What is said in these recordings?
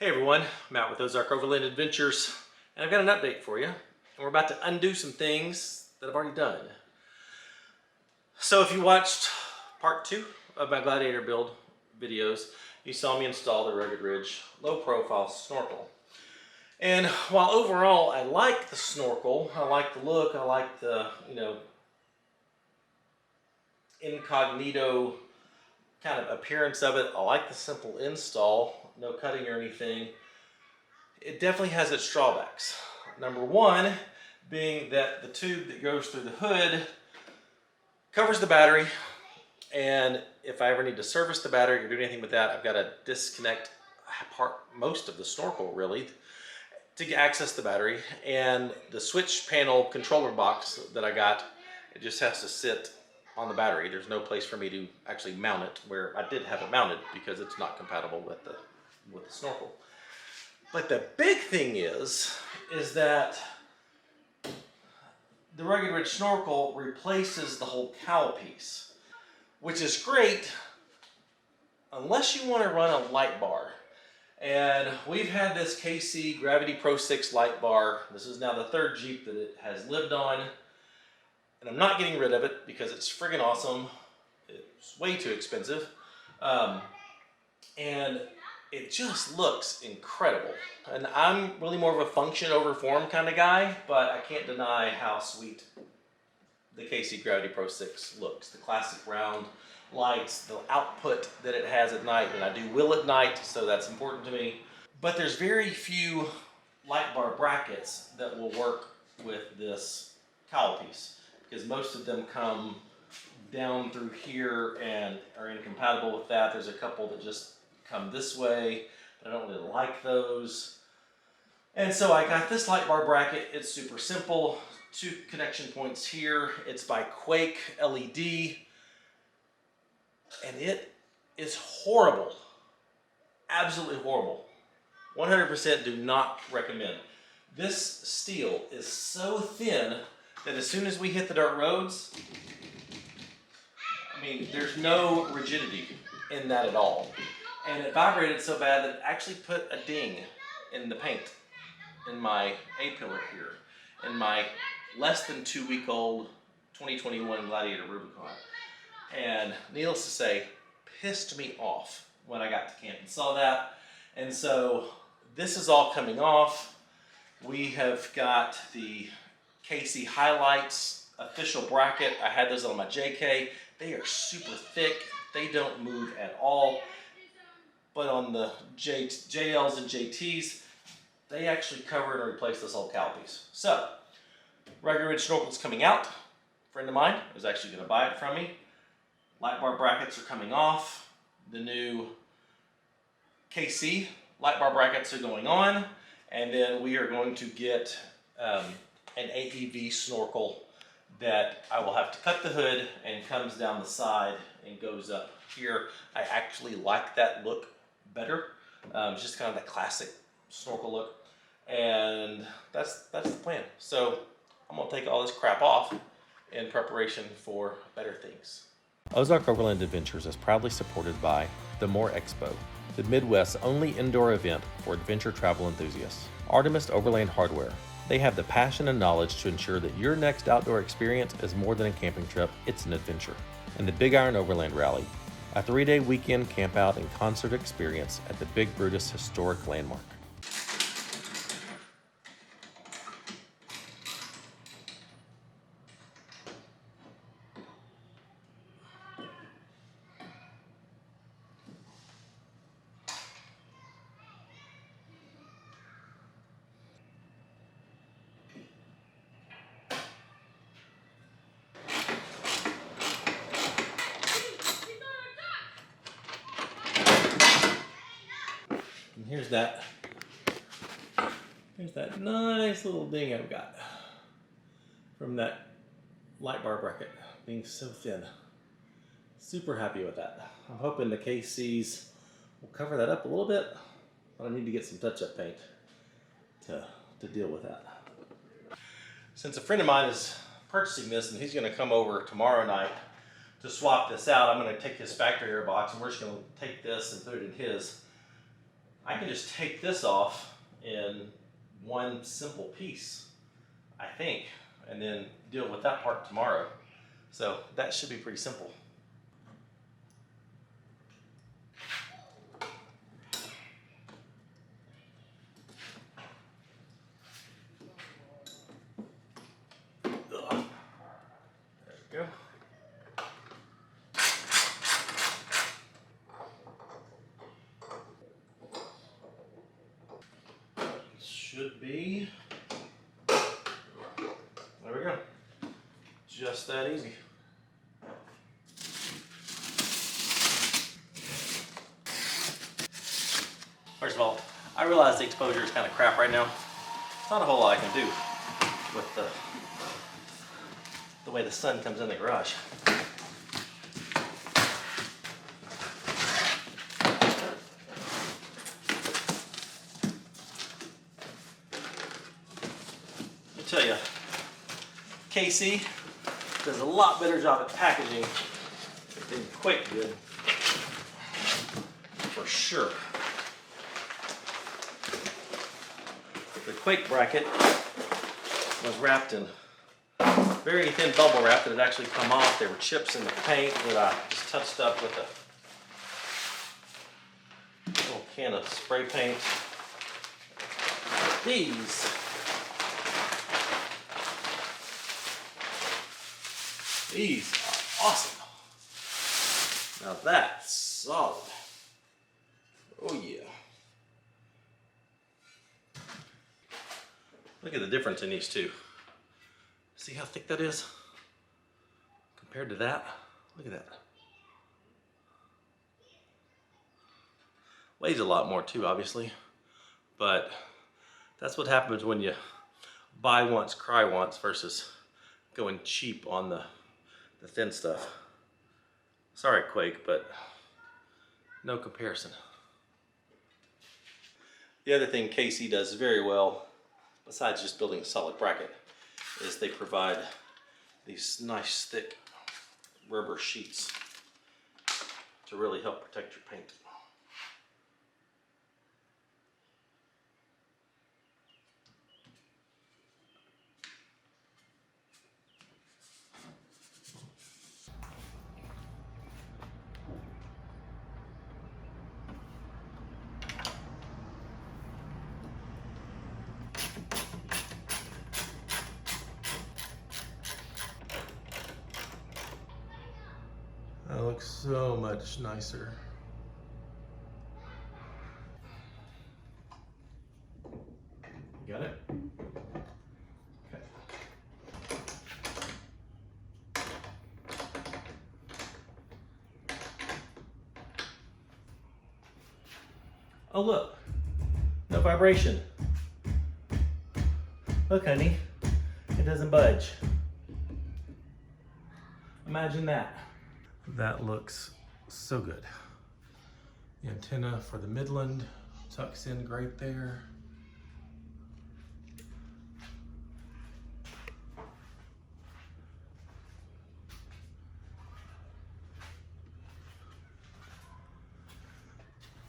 Hey everyone, I'm out with Ozark Overland Adventures, and I've got an update for you. And we're about to undo some things that I've already done. So if you watched part 2 of my Gladiator build videos, you saw me install the Rugged Ridge low profile snorkel. And while overall I like the snorkel, I like the look, I like the, incognito kind of appearance of it, I like the simple install, no cutting or anything, it definitely has its drawbacks. Number one being that the tube that goes through the hood covers the battery, and if I ever need to service the battery or do anything with that, I've got to disconnect most of the snorkel really to access the battery. And the switch panel controller box that I got, it just has to sit on the battery. There's no place for me to actually mount it, where I did have it mounted because it's not compatible with the snorkel. But the big thing is that the Rugged Ridge snorkel replaces the whole cowl piece, which is great unless you want to run a light bar. And we've had this KC Gravity Pro 6 light bar. This is now the third Jeep that it has lived on. And I'm not getting rid of it because it's friggin' awesome. It's way too expensive. And it just looks incredible. And I'm really more of a function over form kind of guy, but I can't deny how sweet the KC Gravity Pro 6 looks. The classic round lights, the output that it has at night, and I do wheel at night, so that's important to me. But there's very few light bar brackets that will work with this cowl piece, because most of them come down through here and are incompatible with that. There's a couple that just come this way, but I don't really like those. And so I got this light bar bracket. It's super simple. 2 connection points here. It's by Quake LED. And it is horrible. Absolutely horrible. 100% do not recommend. This steel is so thin that as soon as we hit the dirt roads, there's no rigidity in that at all. And it vibrated so bad that it actually put a ding in the paint in my A-pillar here, in my less than 2-week-old 2021 Gladiator Rubicon. And needless to say, pissed me off when I got to camp and saw that. And so this is all coming off. We have got the KC Highlights official bracket. I had those on my JK. They are super thick. They don't move at all. But on the JLs and JTs, they actually cover and replace this whole cowl piece. So, Rugged Ridge snorkel's coming out. A friend of mine was actually going to buy it from me. Light bar brackets are coming off. The new KC light bar brackets are going on. And then we are going to get an AEV snorkel that I will have to cut the hood and comes down the side and goes up here. I actually like that look better. It's just kind of that classic snorkel look. And that's the plan. So I'm gonna take all this crap off in preparation for better things. Ozark Overland Adventures is proudly supported by the More Expo, the Midwest's only indoor event for adventure travel enthusiasts. Artemis Overland Hardware. They have the passion and knowledge to ensure that your next outdoor experience is more than a camping trip, it's an adventure. And the Big Iron Overland Rally, a 3-day weekend campout and concert experience at the Big Brutus Historic Landmark. And here's that nice little ding I've got from that light bar bracket being so thin. Super happy with that. I'm hoping the KCs will cover that up a little bit, but I need to get some touch-up paint to deal with that. Since a friend of mine is purchasing this and he's going to come over tomorrow night to swap this out, I'm going to take his factory air box and we're just going to take this and put it in his. I can just take this off in one simple piece, I think, and then deal with that part tomorrow. So that should be pretty simple. Ugh. There we go. Should be. There we go. Just that easy. First of all, I realize the exposure is kind of crap right now. It's not a whole lot I can do with the way the sun comes in the garage. I tell you, KC does a lot better job at packaging than Quake did, for sure. The Quake bracket was wrapped in very thin bubble wrap that had actually come off. There were chips in the paint that I just touched up with a little can of spray paint. These are awesome. Now that's solid. Oh yeah. Look at the difference in these two. See how thick that is compared to that? Look at that. Weighs a lot more too, obviously, but that's what happens when you buy once, cry once versus going cheap on the thin stuff. Sorry, Quake, but no comparison. The other thing KC does very well, besides just building a solid bracket, is they provide these nice thick rubber sheets to really help protect your paint. That looks so much nicer. You got it? Okay. Oh look, no vibration. Look honey, it doesn't budge. Imagine that. That looks so good. The antenna for the Midland tucks in great there.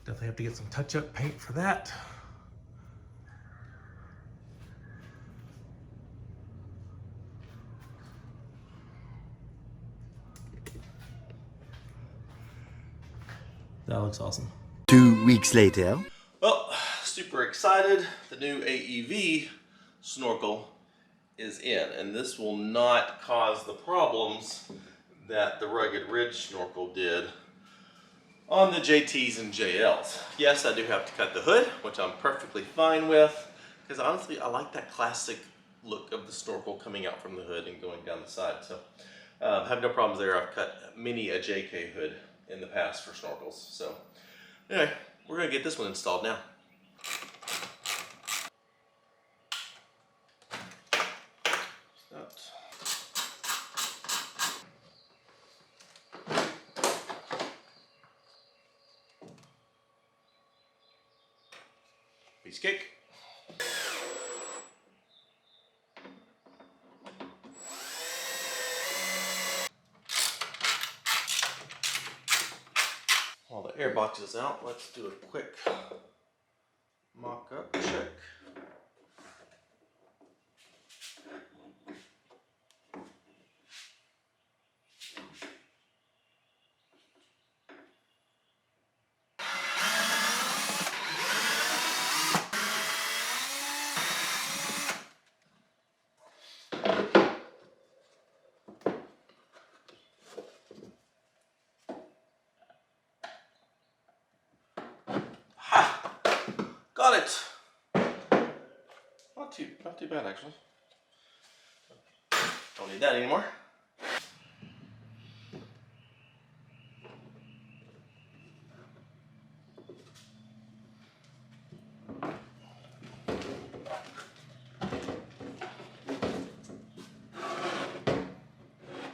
Definitely have to get some touch-up paint for that. That looks awesome. 2 weeks later. Well, super excited. The new AEV Snorkel is in, and this will not cause the problems that the Rugged Ridge Snorkel did on the JTs and JLs. Yes, I do have to cut the hood, which I'm perfectly fine with, because honestly, I like that classic look of the Snorkel coming out from the hood and going down the side. So, have no problems there. I've cut many a JK hood in the past for Snorkels. So, anyway, we're gonna get this one installed now. Piece of cake. While the air box is out, let's do a quick Lock up, check. Ha! Got it! Not too bad actually. Don't need that anymore.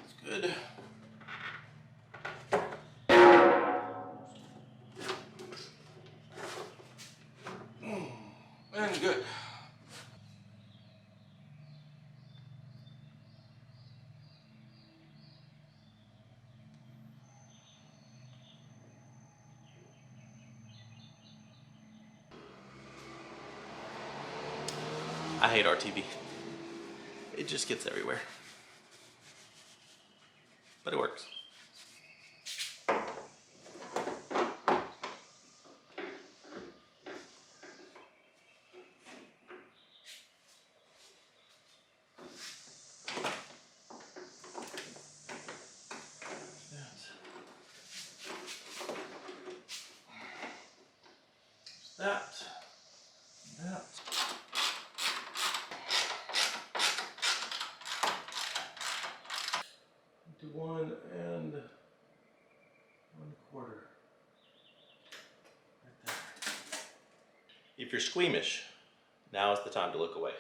It's good. And good. I hate RTV. It just gets everywhere. But it works. That. Do 1 and 1/4. Right there. If you're squeamish, now is the time to look away.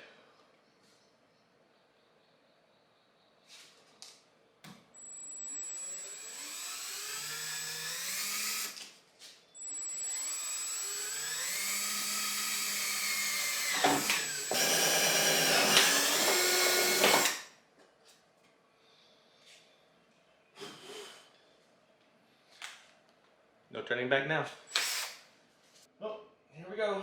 No turning back now. Oh, here we go.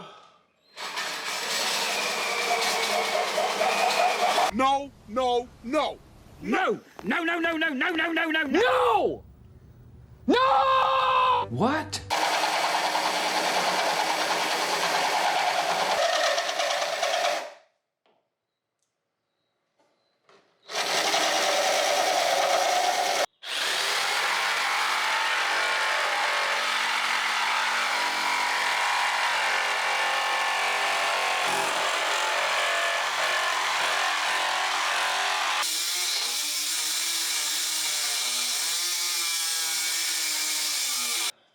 No, no, no. No! No, no, no, no, no, no, no, no, no! No! What?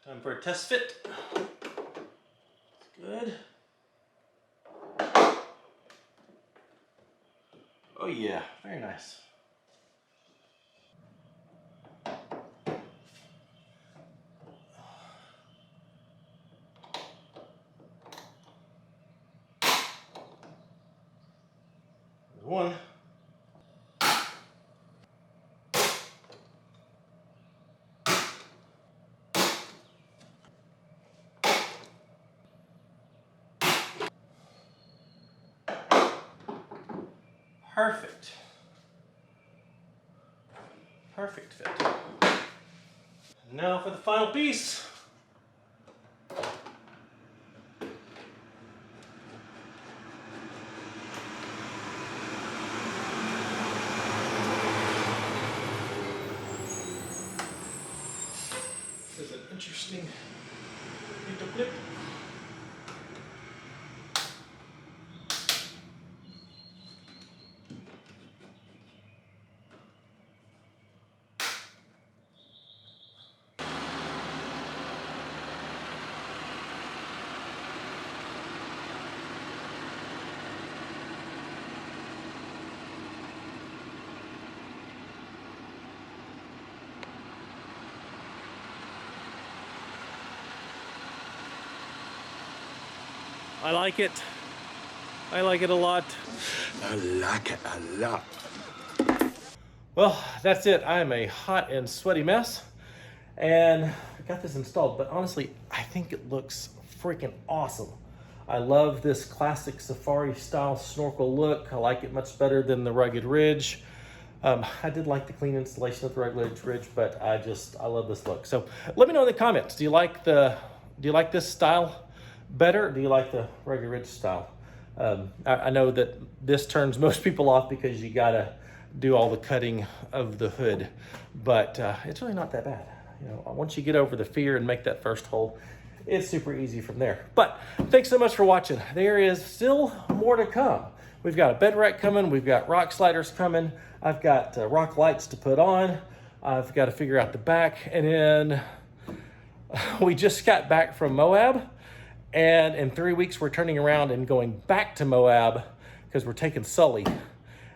Time for a test fit. Good. Oh yeah, very nice. There's one. Perfect. Perfect fit. Now for the final piece. This is an interesting little clip. I like it. I like it a lot. I like it a lot. Well, that's it. I am a hot and sweaty mess. And I got this installed, but honestly, I think it looks freaking awesome. I love this classic safari style snorkel look. I like it much better than the Rugged Ridge. I did like the clean installation of the Rugged Ridge, but I love this look. So let me know in the comments. Do you like this style better? Or do you like the Rugged Ridge style? I know that this turns most people off because you gotta do all the cutting of the hood, but it's really not that bad. You know, once you get over the fear and make that first hole, it's super easy from there. But thanks so much for watching. There is still more to come. We've got a bed rack coming. We've got rock sliders coming. I've got rock lights to put on. I've got to figure out the back. And then we just got back from Moab. And in 3 weeks, we're turning around and going back to Moab because we're taking Sully.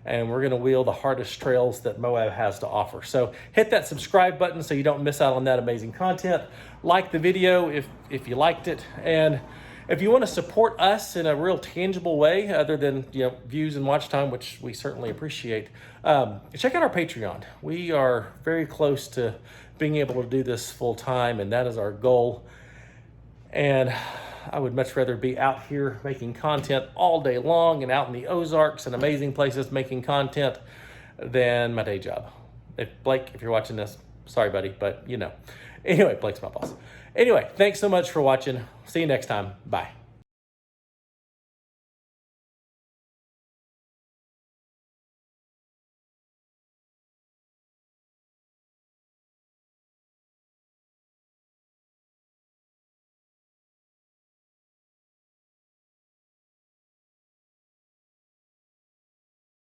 And we're going to wheel the hardest trails that Moab has to offer. So hit that subscribe button so you don't miss out on that amazing content. Like the video if you liked it. And if you want to support us in a real tangible way, other than views and watch time, which we certainly appreciate, check out our Patreon. We are very close to being able to do this full time, and that is our goal. And I would much rather be out here making content all day long and out in the Ozarks and amazing places making content than my day job. Blake, if you're watching this, sorry, buddy, but Anyway, Blake's my boss. Anyway, thanks so much for watching. See you next time. Bye.